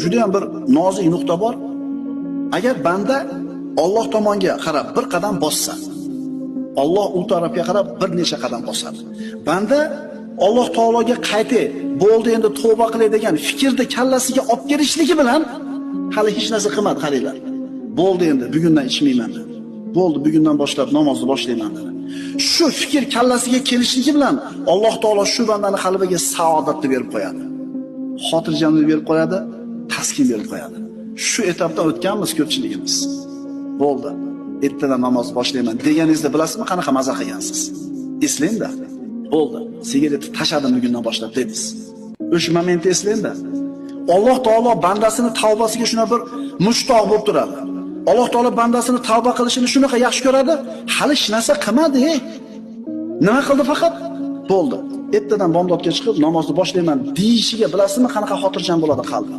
Juda ham bir nozik nuqta bor. Agar banda Alloh tomonga qarab bir qadam bossa, Alloh u tarafga qarab bir necha qadam bosadi. Banda Alloh taologa qaytay, bo'ldi endi tavba qilay degan fikrni kallasiga olib kelishligi bilan hali hech narsa qilmadi, qaranglar. Bo'ldi endi bugundan ichmayman dedi. Bo'ldi bugundan boshlab namozni boshlayman dedi. Shu fikr kallasiga kelishligi bilan Alloh taolo shu bandani qalbiga saodatni berib qo'yadi. Xotirjamlik berib qo'yadi, taskin berib qo'yadi. Shu etapdan o'tganmiz ko'pchiligimiz. Bo'ldi. Ertadan namoz boshlayman deganingizda bilasizmi qanaqa maza qilgansiz? Eslangda. Bo'ldi. Sigaretni tashladim bugundan boshlab dedingiz. O'sha momentni eslangda. Alloh taolo bandasini tavbasiga shuna bir mushtoq bo'lib turadi. Alloh taolo bandasini tavba qilishini shunaqa yaxshi ko'radi. Hali hech narsa qilmadi. Nima qildi faqat? Bo'ldi. Ertadan bomdodga chiqib namozni boshlayman deyishiga bilasizmi qanaqa xotirjam bo'ladi qalbi?